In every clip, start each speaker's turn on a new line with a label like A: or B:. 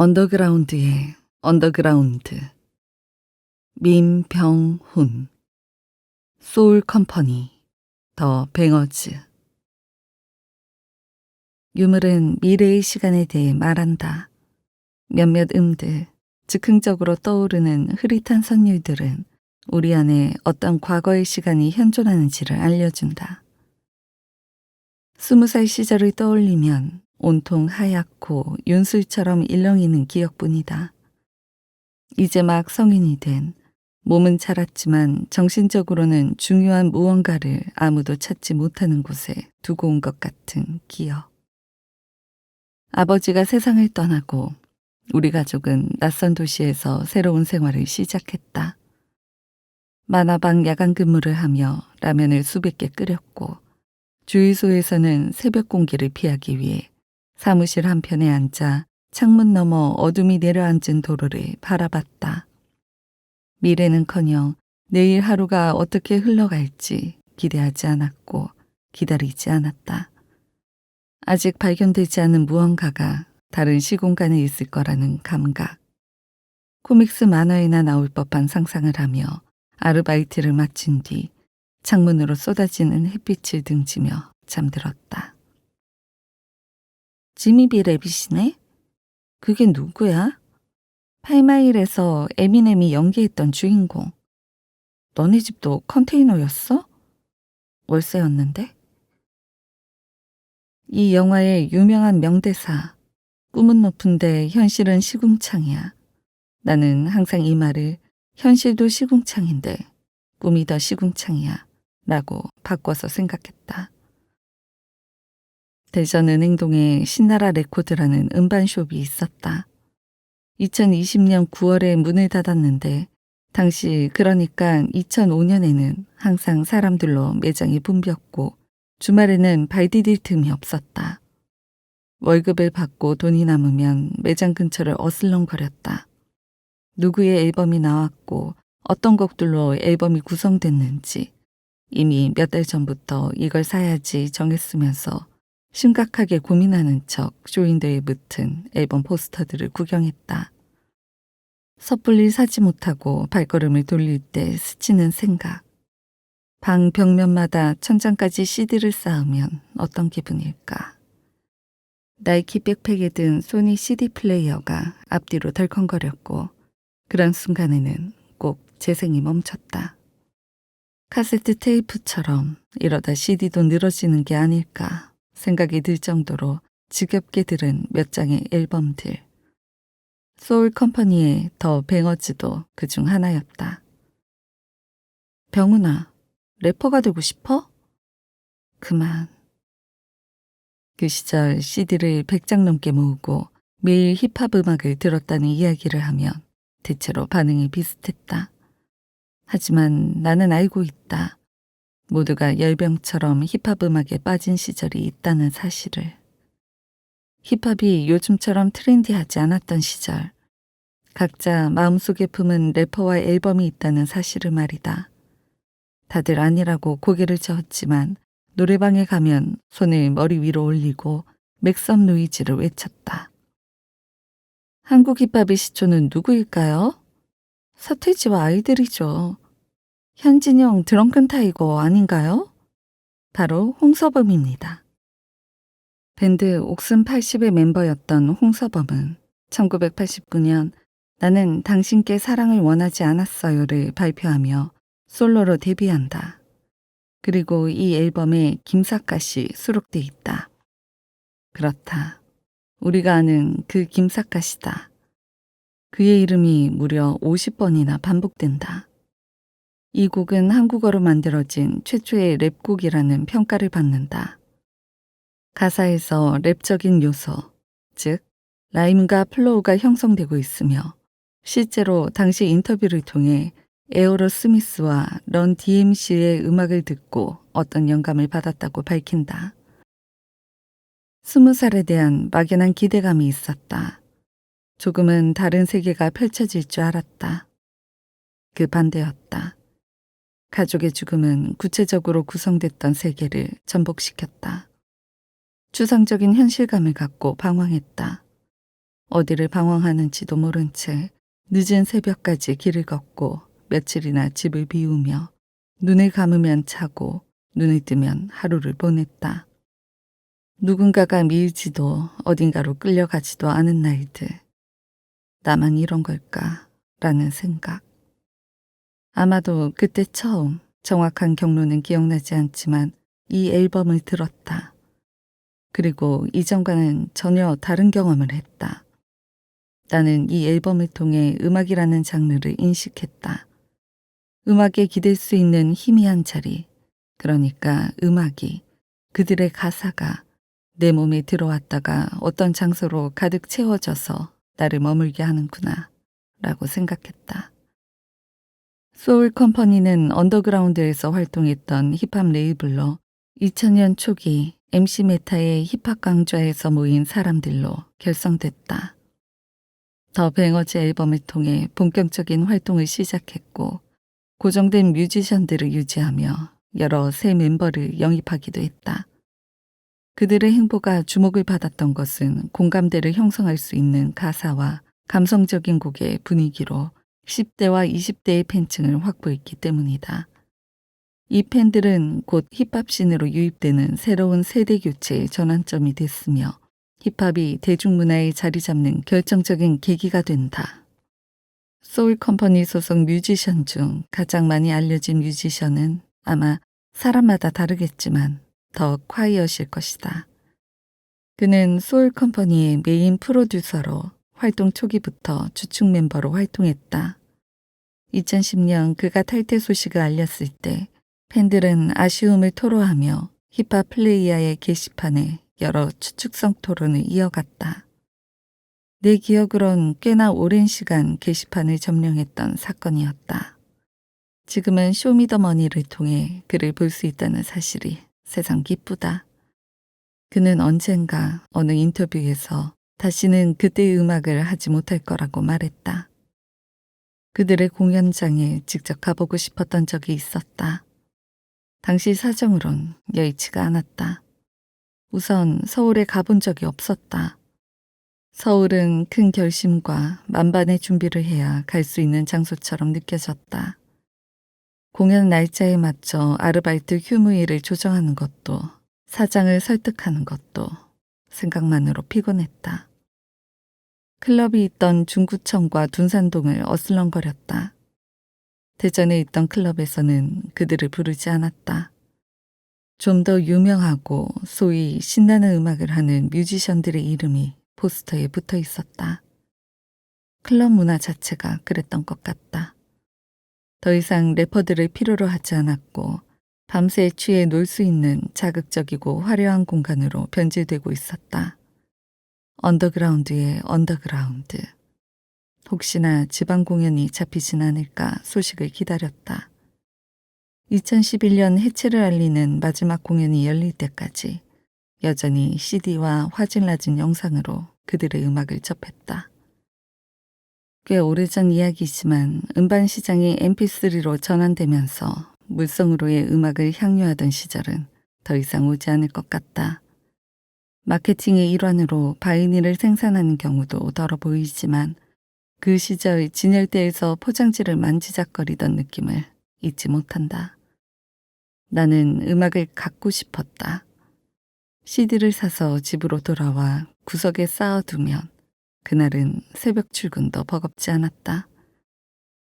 A: 언더그라운드의 언더그라운드. 민병훈. 소울 컴퍼니. 더 뱅어즈. 유물은 미래의 시간에 대해 말한다. 몇몇 음들, 즉흥적으로 떠오르는 흐릿한 선율들은 우리 안에 어떤 과거의 시간이 현존하는지를 알려준다. 20살 시절을 떠올리면 온통 하얗고 윤술처럼 일렁이는 기억뿐이다. 이제 막 성인이 된, 몸은 자랐지만 정신적으로는 중요한 무언가를 아무도 찾지 못하는 곳에 두고 온 것 같은 기억. 아버지가 세상을 떠나고 우리 가족은 낯선 도시에서 새로운 생활을 시작했다. 만화방 야간 근무를 하며 라면을 수백 개 끓였고, 주유소에서는 새벽 공기를 피하기 위해 사무실 한편에 앉아 창문 너머 어둠이 내려앉은 도로를 바라봤다. 미래는커녕 내일 하루가 어떻게 흘러갈지 기대하지 않았고 기다리지 않았다. 아직 발견되지 않은 무언가가 다른 시공간에 있을 거라는 감각. 코믹스 만화에나 나올 법한 상상을 하며 아르바이트를 마친 뒤 창문으로 쏟아지는 햇빛을 등지며 잠들었다. 지미비 레빗이네? 그게 누구야? 8마일에서 에미넴이 연기했던 주인공. 너네 집도 컨테이너였어? 월세였는데? 이 영화의 유명한 명대사. 꿈은 높은데 현실은 시궁창이야. 나는 항상 이 말을 현실도 시궁창인데 꿈이 더 시궁창이야 라고 바꿔서 생각했다. 대전 은행동에 신나라 레코드라는 음반숍이 있었다. 2020년 9월에 문을 닫았는데 당시 그러니까 2005년에는 항상 사람들로 매장이 붐볐고 주말에는 발 디딜 틈이 없었다. 월급을 받고 돈이 남으면 매장 근처를 어슬렁거렸다. 누구의 앨범이 나왔고 어떤 곡들로 앨범이 구성됐는지 이미 몇 달 전부터 이걸 사야지 정했으면서 심각하게 고민하는 척 쇼윈도에 붙은 앨범 포스터들을 구경했다. 섣불리 사지 못하고 발걸음을 돌릴 때 스치는 생각. 방 벽면마다 천장까지 CD를 쌓으면 어떤 기분일까. 나이키 백팩에 든 소니 CD 플레이어가 앞뒤로 덜컹거렸고 그런 순간에는 꼭 재생이 멈췄다. 카세트 테이프처럼 이러다 CD도 늘어지는 게 아닐까 생각이 들 정도로 지겹게 들은 몇 장의 앨범들. 소울 컴퍼니의 더 뱅어즈도 그중 하나였다. 병훈아, 래퍼가 되고 싶어? 그만. 그 시절 CD를 100장 넘게 모으고 매일 힙합 음악을 들었다는 이야기를 하면 대체로 반응이 비슷했다. 하지만 나는 알고 있다. 모두가 열병처럼 힙합 음악에 빠진 시절이 있다는 사실을. 힙합이 요즘처럼 트렌디하지 않았던 시절. 각자 마음속에 품은 래퍼와 앨범이 있다는 사실을 말이다. 다들 아니라고 고개를 저었지만 노래방에 가면 손을 머리 위로 올리고 맥섬 노이즈를 외쳤다. 한국 힙합의 시초는 누구일까요? 서태지와 아이들이죠. 현진영 드렁큰 타이거 아닌가요? 바로 홍서범입니다. 밴드 옥슨 80의 멤버였던 홍서범은 1989년 나는 당신께 사랑을 원하지 않았어요를 발표하며 솔로로 데뷔한다. 그리고 이 앨범에 김사까씨 수록돼 있다. 그렇다. 우리가 아는 그 김사까씨다. 그의 이름이 무려 50번이나 반복된다. 이 곡은 한국어로 만들어진 최초의 랩곡이라는 평가를 받는다. 가사에서 랩적인 요소, 즉 라임과 플로우가 형성되고 있으며 실제로 당시 인터뷰를 통해 에어로스미스와 런 DMC의 음악을 듣고 어떤 영감을 받았다고 밝힌다. 20살에 대한 막연한 기대감이 있었다. 조금은 다른 세계가 펼쳐질 줄 알았다. 그 반대였다. 가족의 죽음은 구체적으로 구성됐던 세계를 전복시켰다. 추상적인 현실감을 갖고 방황했다. 어디를 방황하는지도 모른 채 늦은 새벽까지 길을 걷고 며칠이나 집을 비우며 눈을 감으면 자고 눈을 뜨면 하루를 보냈다. 누군가가 밀지도 어딘가로 끌려가지도 않은 날들. 나만 이런 걸까라는 생각. 아마도 그때 처음, 정확한 경로는 기억나지 않지만 이 앨범을 들었다. 그리고 이전과는 전혀 다른 경험을 했다. 나는 이 앨범을 통해 음악이라는 장르를 인식했다. 음악에 기댈 수 있는 희미한 자리, 그러니까 음악이, 그들의 가사가 내 몸에 들어왔다가 어떤 장소로 가득 채워져서 나를 머물게 하는구나 라고 생각했다. 소울 컴퍼니는 언더그라운드에서 활동했던 힙합 레이블로 2000년 초기 MC 메타의 힙합 강좌에서 모인 사람들로 결성됐다. 더 뱅어즈 앨범을 통해 본격적인 활동을 시작했고 고정된 뮤지션들을 유지하며 여러 새 멤버를 영입하기도 했다. 그들의 행보가 주목을 받았던 것은 공감대를 형성할 수 있는 가사와 감성적인 곡의 분위기로 10대와 20대의 팬층을 확보했기 때문이다. 이 팬들은 곧 힙합 씬으로 유입되는 새로운 세대 교체의 전환점이 됐으며 힙합이 대중문화에 자리 잡는 결정적인 계기가 된다. 소울 컴퍼니 소속 뮤지션 중 가장 많이 알려진 뮤지션은 아마 사람마다 다르겠지만 더 콰이엇일 것이다. 그는 소울 컴퍼니의 메인 프로듀서로 활동 초기부터 주축 멤버로 활동했다. 2010년 그가 탈퇴 소식을 알렸을 때 팬들은 아쉬움을 토로하며 힙합 플레이야의 게시판에 여러 추측성 토론을 이어갔다. 내 기억으론 꽤나 오랜 시간 게시판을 점령했던 사건이었다. 지금은 쇼미더머니를 통해 그를 볼 수 있다는 사실이 세상 기쁘다. 그는 언젠가 어느 인터뷰에서 다시는 그때의 음악을 하지 못할 거라고 말했다. 그들의 공연장에 직접 가보고 싶었던 적이 있었다. 당시 사정으론 여의치가 않았다. 우선 서울에 가본 적이 없었다. 서울은 큰 결심과 만반의 준비를 해야 갈 수 있는 장소처럼 느껴졌다. 공연 날짜에 맞춰 아르바이트 휴무일을 조정하는 것도 사장을 설득하는 것도 생각만으로 피곤했다. 클럽이 있던 중구청과 둔산동을 어슬렁거렸다. 대전에 있던 클럽에서는 그들을 부르지 않았다. 좀 더 유명하고 소위 신나는 음악을 하는 뮤지션들의 이름이 포스터에 붙어 있었다. 클럽 문화 자체가 그랬던 것 같다. 더 이상 래퍼들을 필요로 하지 않았고 밤새 취해 놀 수 있는 자극적이고 화려한 공간으로 변질되고 있었다. 언더그라운드의 언더그라운드. 혹시나 지방 공연이 잡히진 않을까 소식을 기다렸다. 2011년 해체를 알리는 마지막 공연이 열릴 때까지 여전히 CD와 화질 낮은 영상으로 그들의 음악을 접했다. 꽤 오래전 이야기지만 음반 시장이 MP3로 전환되면서 물성으로의 음악을 향유하던 시절은 더 이상 오지 않을 것 같다. 마케팅의 일환으로 바이닐을 생산하는 경우도 덜어 보이지만 그 시절 진열대에서 포장지를 만지작거리던 느낌을 잊지 못한다. 나는 음악을 갖고 싶었다. CD를 사서 집으로 돌아와 구석에 쌓아두면 그날은 새벽 출근도 버겁지 않았다.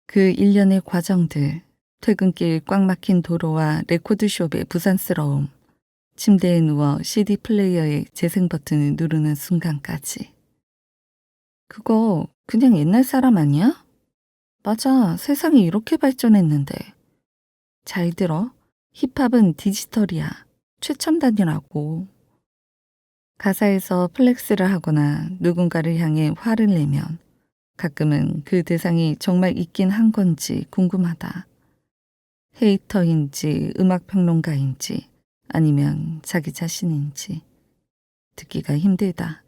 A: 그 일련의 과정들, 퇴근길 꽉 막힌 도로와 레코드숍의 부산스러움, 침대에 누워 CD 플레이어의 재생 버튼을 누르는 순간까지. 그거 그냥 옛날 사람 아니야? 맞아, 세상이 이렇게 발전했는데. 잘 들어, 힙합은 디지털이야. 최첨단이라고. 가사에서 플렉스를 하거나 누군가를 향해 화를 내면 가끔은 그 대상이 정말 있긴 한 건지 궁금하다. 헤이터인지 음악평론가인지 아니면 자기 자신인지 듣기가 힘들다.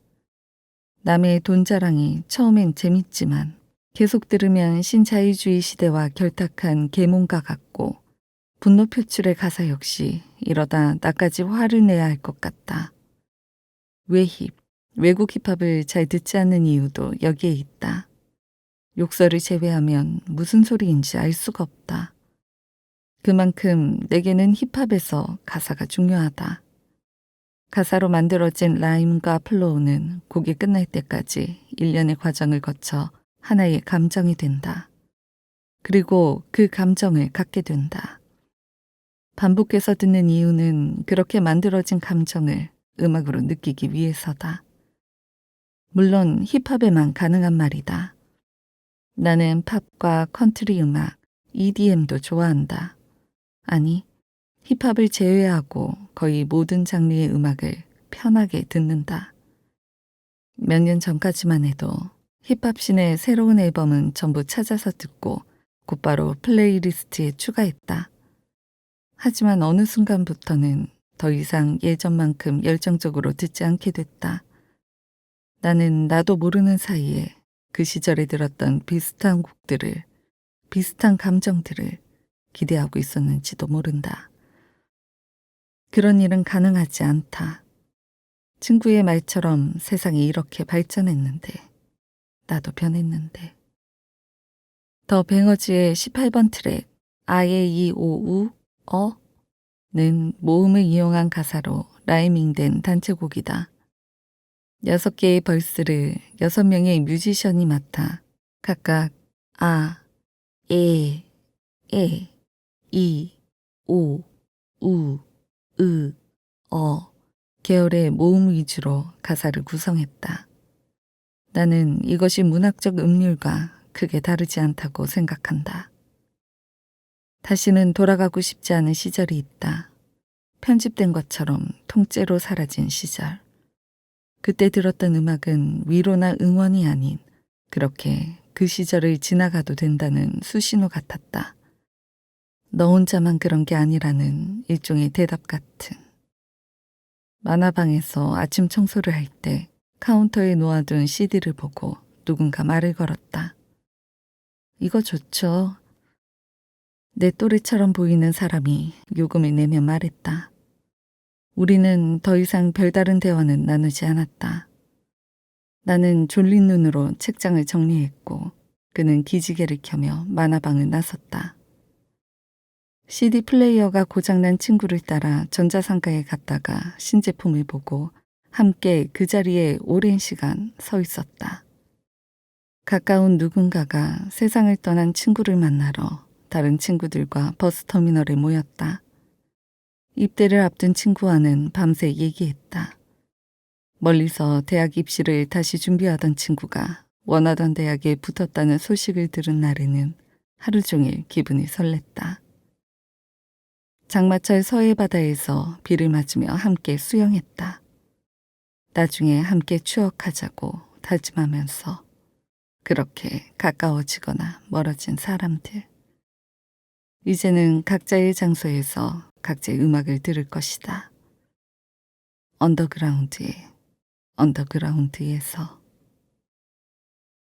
A: 남의 돈 자랑이 처음엔 재밌지만 계속 들으면 신자유주의 시대와 결탁한 계몽가 같고 분노 표출의 가사 역시 이러다 나까지 화를 내야 할 것 같다. 왜 힙? 외국 힙합을 잘 듣지 않는 이유도 여기에 있다. 욕설을 제외하면 무슨 소리인지 알 수가 없다. 그만큼 내게는 힙합에서 가사가 중요하다. 가사로 만들어진 라임과 플로우는 곡이 끝날 때까지 일련의 과정을 거쳐 하나의 감정이 된다. 그리고 그 감정을 갖게 된다. 반복해서 듣는 이유는 그렇게 만들어진 감정을 음악으로 느끼기 위해서다. 물론 힙합에만 가능한 말이다. 나는 팝과 컨트리 음악, EDM도 좋아한다. 아니, 힙합을 제외하고 거의 모든 장르의 음악을 편하게 듣는다. 몇 년 전까지만 해도 힙합신의 새로운 앨범은 전부 찾아서 듣고 곧바로 플레이리스트에 추가했다. 하지만 어느 순간부터는 더 이상 예전만큼 열정적으로 듣지 않게 됐다. 나는 나도 모르는 사이에 그 시절에 들었던 비슷한 곡들을, 비슷한 감정들을 기대하고 있었는지도 모른다. 그런 일은 가능하지 않다. 친구의 말처럼 세상이 이렇게 발전했는데, 나도 변했는데. 더 뱅어즈의 18번 트랙, 아예이오우, 어는 모음을 이용한 가사로 라이밍된 단체곡이다. 6개의 벌스를 6명의 뮤지션이 맡아 각각 아, 에, 이, 오, 우, 으, 계열의 모음 위주로 가사를 구성했다. 나는 이것이 문학적 음률과 크게 다르지 않다고 생각한다. 다시는 돌아가고 싶지 않은 시절이 있다. 편집된 것처럼 통째로 사라진 시절. 그때 들었던 음악은 위로나 응원이 아닌 그렇게 그 시절을 지나가도 된다는 수신호 같았다. 너 혼자만 그런 게 아니라는 일종의 대답 같은. 만화방에서 아침 청소를 할 때 카운터에 놓아둔 CD를 보고 누군가 말을 걸었다. 이거 좋죠. 내 또래처럼 보이는 사람이 요금을 내며 말했다. 우리는 더 이상 별다른 대화는 나누지 않았다. 나는 졸린 눈으로 책장을 정리했고 그는 기지개를 켜며 만화방을 나섰다. CD 플레이어가 고장난 친구를 따라 전자상가에 갔다가 신제품을 보고 함께 그 자리에 오랜 시간 서 있었다. 가까운 누군가가 세상을 떠난 친구를 만나러 다른 친구들과 버스터미널에 모였다. 입대를 앞둔 친구와는 밤새 얘기했다. 멀리서 대학 입시를 다시 준비하던 친구가 원하던 대학에 붙었다는 소식을 들은 날에는 하루 종일 기분이 설렜다. 장마철 서해 바다에서 비를 맞으며 함께 수영했다. 나중에 함께 추억하자고 다짐하면서 그렇게 가까워지거나 멀어진 사람들. 이제는 각자의 장소에서 각자의 음악을 들을 것이다. 언더그라운드에서.